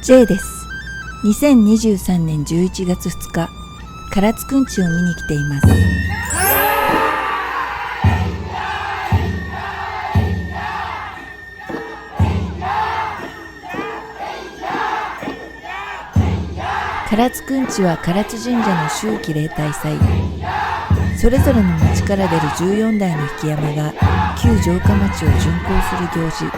J です。2023年11月2日、唐津くんちを見に来ています。唐津くんちは唐津神社の秋季例大祭。それぞれの町から出る14台の引山が旧城下町を巡行する行事。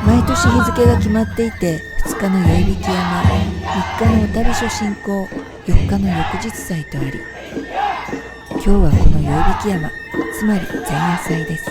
毎年日付が決まっていて、2日の宵引山、3日のお旅所進行、4日の翌日祭とあり、今日はこの宵引山、つまり前夜祭です。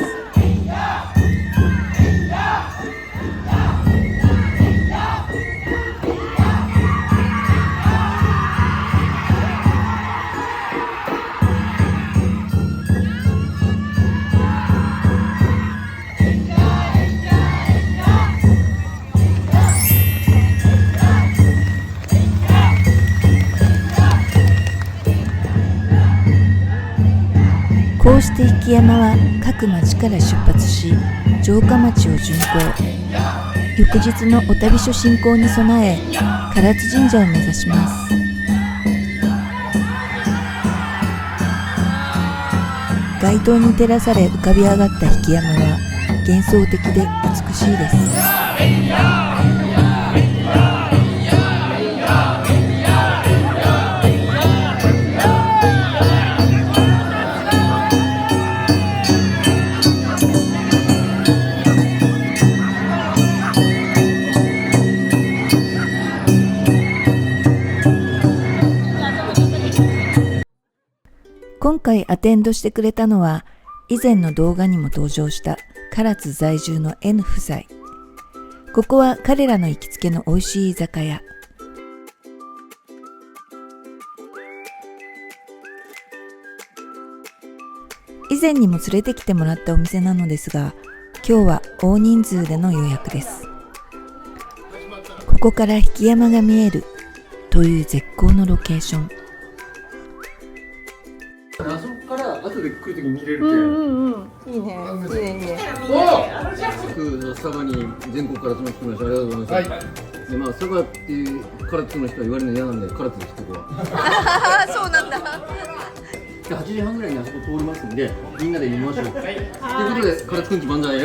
こうして引山は各町から出発し、城下町を巡行。翌日のお旅所進行に備え、唐津神社を目指します。街灯に照らされ浮かび上がった引山は幻想的で美しいです。今回アテンドしてくれたのは、以前の動画にも登場した唐津在住の N 夫妻。ここは彼らの行きつけの美味しい居酒屋。以前にも連れてきてもらったお店なのですが、今日は大人数での予約です。ここから引山が見えるという絶好のロケーション。あそこから後で来るときに見れるけ。いいね。いいねいいね。佐賀に全国から集まってきました。ありがとうございます。はい、でまあ佐賀っていう唐津の人は言われるの嫌なんで唐津ですここは。そうなんだ。で8時半ぐらいにあそこ通りますんでみんなで見ましょう。ということで唐津くんち万歳。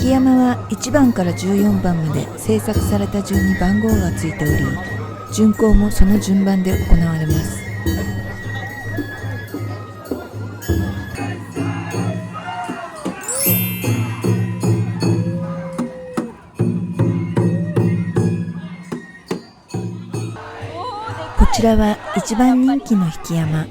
引山は1番から14番まで制作された順に番号がついており、巡行もその順番で行われます。こちらは一番人気の引山。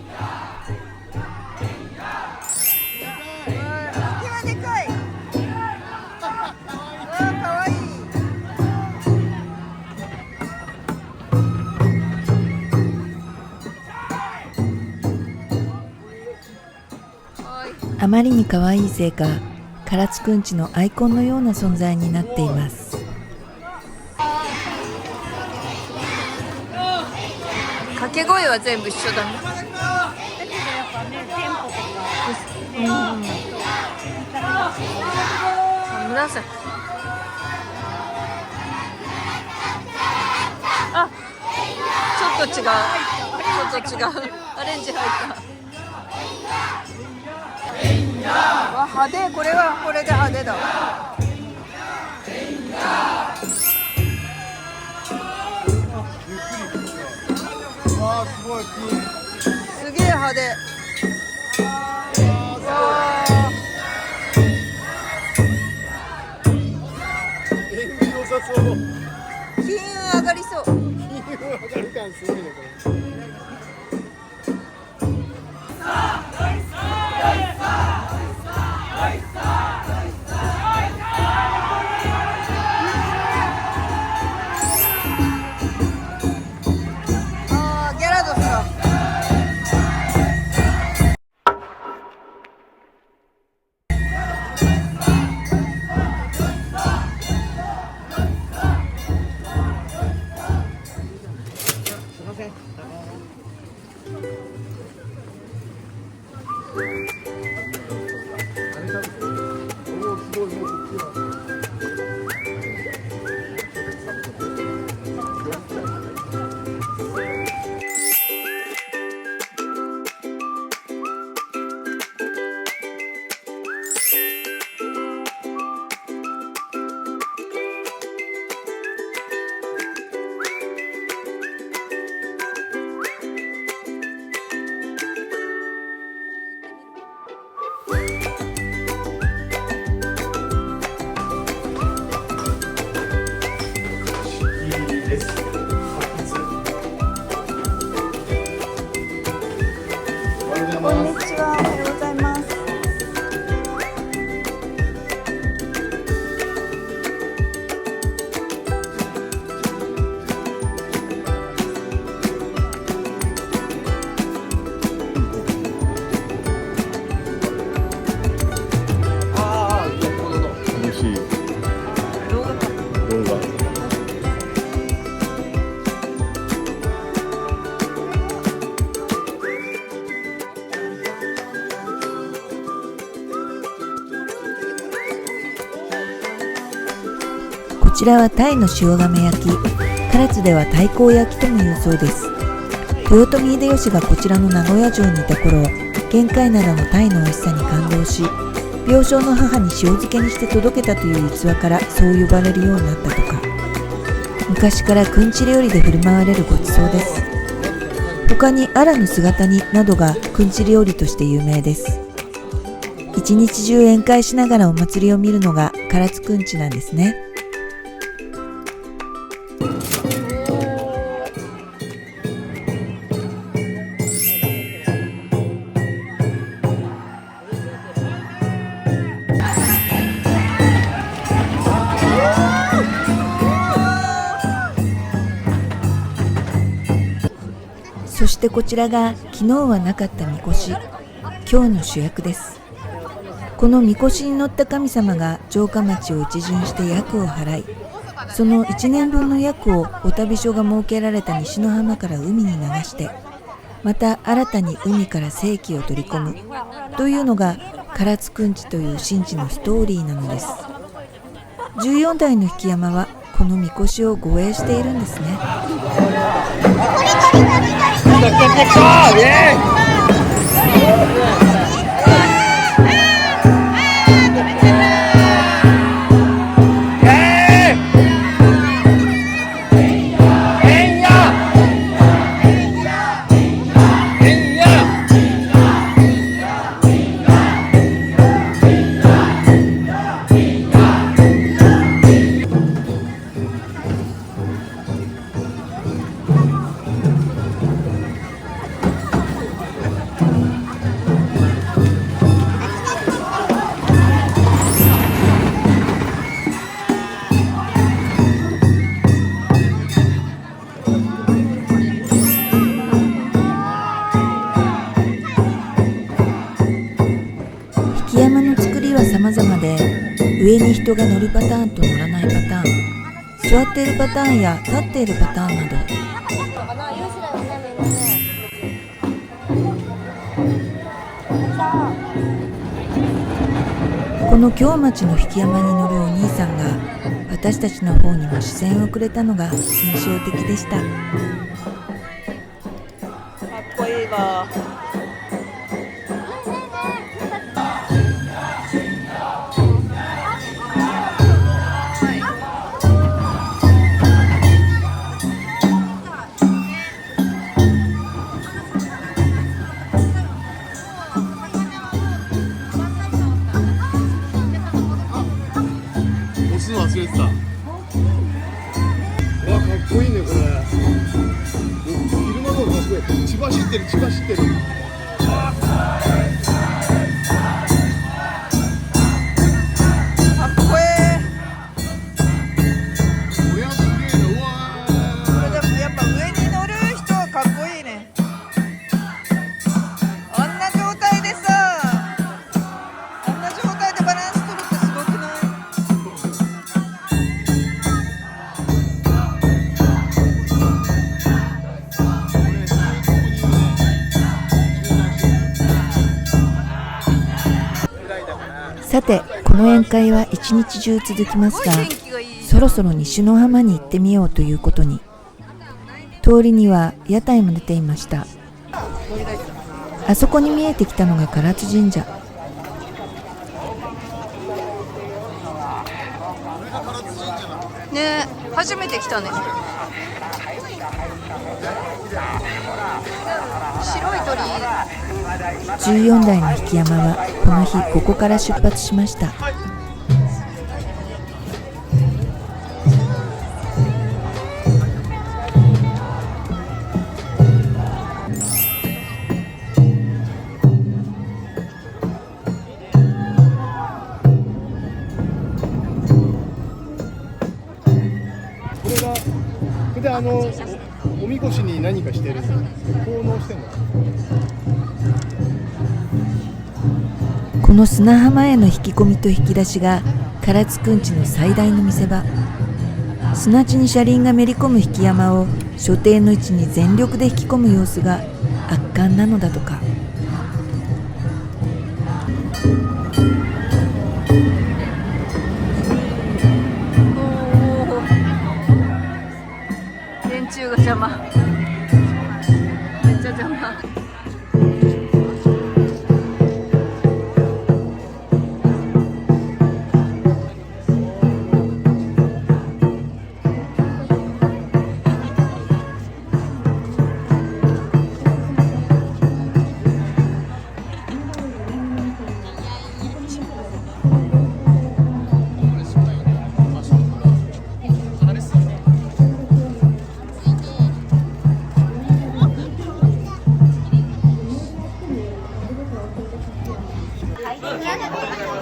あまりに可愛いせいか、唐津くんちのアイコンのような存在になっています。掛け声は全部一緒だね。紫。あ、ちょっと違う。ちょっと違う。アレンジ入った。わ、派手。これはこれで派手だわ。わあ、すごい。すげえ派手。わあ。さそう。金運上がりそう。上がる感すごいねこれ。あー、ギャラドスだ。こんにちは、おはようございます。楽しい動画。こちらはタイの塩亀焼き、唐津では太閤焼きとも言うそうです。豊臣秀吉がこちらの名古屋城にいた頃、玄界灘のタイの美味しさに感動し、病床の母に塩漬けにして届けたという逸話からそう呼ばれるようになったとか。昔からくんち料理で振る舞われるごちそうです。他にアラの姿煮などがくんち料理として有名です。一日中宴会しながらお祭りを見るのが唐津くんちなんですね。そしてこちらが昨日はなかったみこし、今日の主役です。このみこしに乗った神様が城下町を一巡して厄を払い、その1年分の厄をお旅所が設けられた西の浜から海に流して、また新たに海から正気を取り込むというのが唐津くんちという神事のストーリーなのです。14台の引山はこのみこしを護衛しているんですね。引山の作りは様々で、上に人が乗るパターンと乗らないパターン、座っているパターンや立っているパターンなど、この京町の引山に乗るお兄さんが私たちの方にも視線をくれたのが印象的でした。かっこいいわ。押すの忘れてた。わ、かっこいいねこれ。昼間の方がかっこいい。千葉知ってる、千葉知ってる。かっこえこれはすげえな。うわー。これでもやっぱ上に乗る人はかっこいいね。あんな状態でさ、あんな状態でバランス取るってすごくない？さて、この宴会は一日中続きますが、そろそろ西の浜に行ってみようということに。通りには屋台も出ていました。あそこに見えてきたのが唐津神社。ねえ、初めて来たね。白い鳥居。 14台の引山はこの日ここから出発しました。これが、それでおみこしに何かしてるの？奉納してんの？この砂浜への引き込みと引き出しが唐津くんちの最大の見せ場。砂地に車輪がめり込む引山を所定の位置に全力で引き込む様子が圧巻なのだとか。電柱が邪魔。めっちゃ邪魔。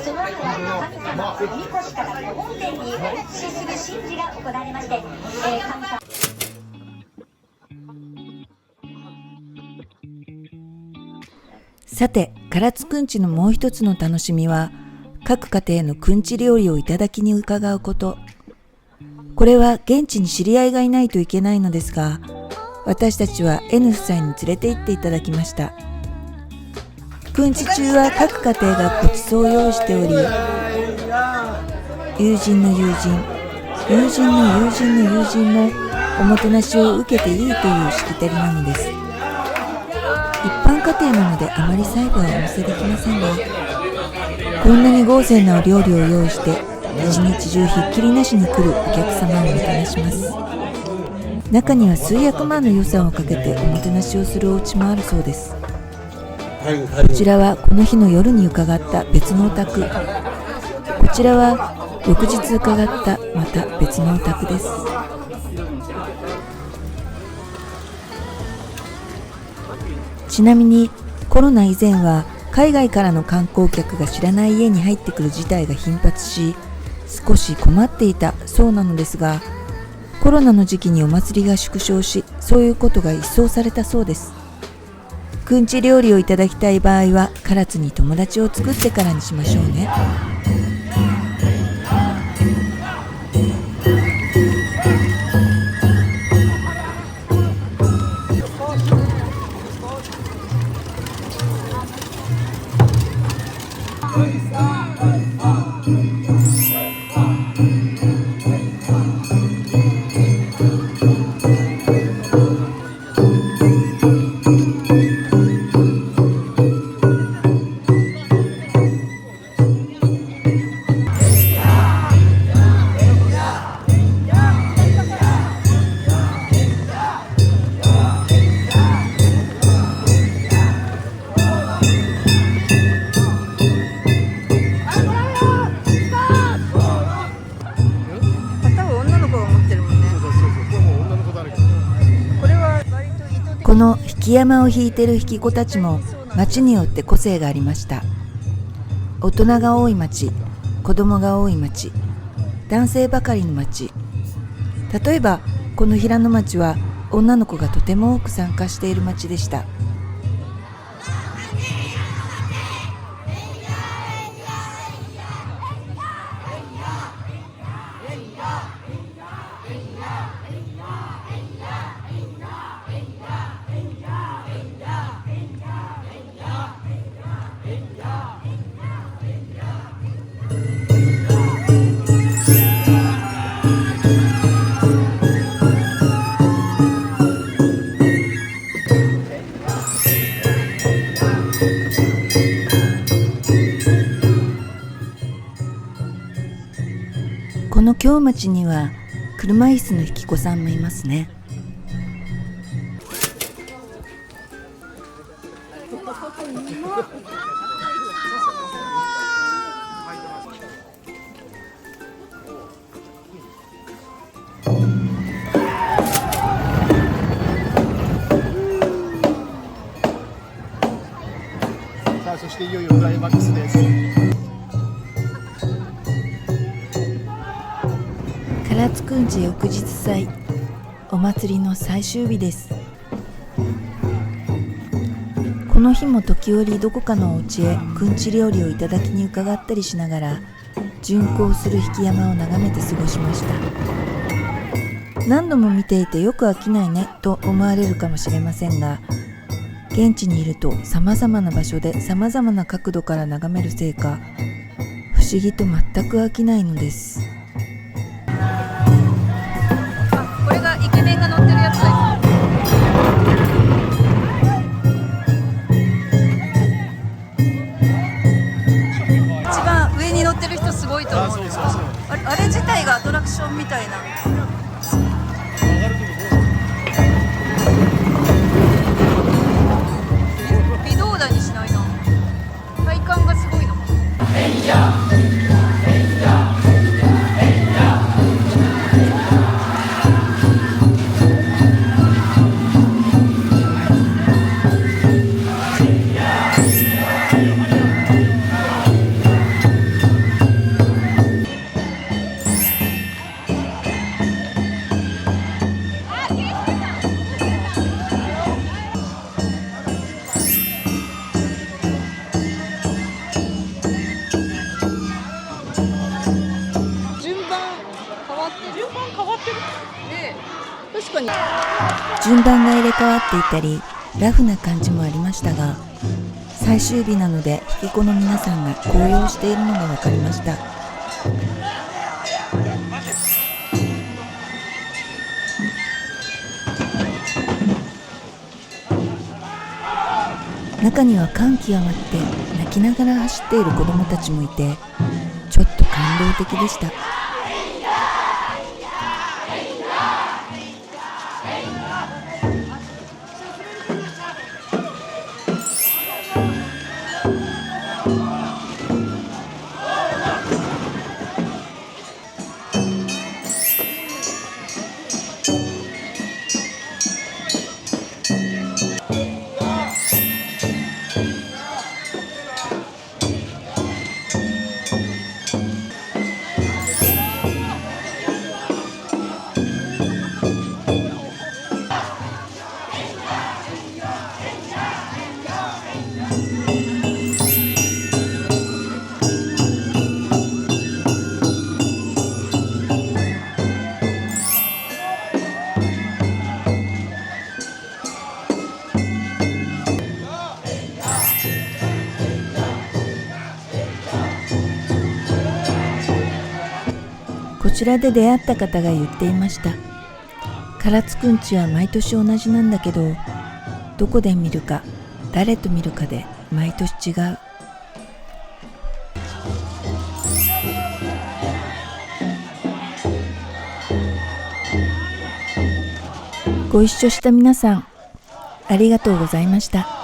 その後は神様みこしから本殿に移しする神事が行われまして、神様さて、唐津くんちのもう一つの楽しみは、各家庭のくんち料理をいただきに伺うこと。これは現地に知り合いがいないといけないのですが、私たちは N 夫妻に連れて行っていただきました。くんち中は各家庭がごちそうを用意しており、友人の友人、友人の友人の友人もおもてなしを受けていいというしきたりなのです。一般家庭なのであまり細部はお見せできませんが、こんなに豪勢なお料理を用意して一日中ひっきりなしに来るお客様をもてなします。中には数百万の予算をかけておもてなしをするお家もあるそうです。こちらはこの日の夜に伺った別のお宅。こちらは翌日伺ったまた別のお宅です。ちなみにコロナ以前は海外からの観光客が知らない家に入ってくる事態が頻発し、少し困っていたそうなのですが、コロナの時期にお祭りが縮小し、そういうことが一掃されたそうです。くんち料理をいただきたい場合は唐津に友達を作ってからにしましょうね。この引山を引いてる引き子たちも町によって個性がありました。大人が多い町、子供が多い町、男性ばかりの町。例えばこの平野町は女の子がとても多く参加している町でした。この京町には車椅子の引き子さんもいますね。さあ、そしていよいよクライマックスです。唐津くんち翌日祭、お祭りの最終日です。この日も時折どこかのお家へくんち料理をいただきに伺ったりしながら巡行する引山を眺めて過ごしました。何度も見ていてよく飽きないねと思われるかもしれませんが、現地にいるとさまざまな場所でさまざまな角度から眺めるせいか、不思議と全く飽きないのです。これがイケメンが乗ってるやつだ。一番上に乗ってる人すごいと思う。あれ自体がアトラクションみたいな。微動だにしないな。体感がすごいのかな。確かに順番が入れ替わっていたりラフな感じもありましたが、最終日なので引き子の皆さんが高揚しているのが分かりました。中には感極まって泣きながら走っている子どもたちもいて、ちょっと感動的でした。こちらで出会った方が言っていました。唐津くんちは毎年同じなんだけど、どこで見るか誰と見るかで毎年違う。ご一緒した皆さん、ありがとうございました。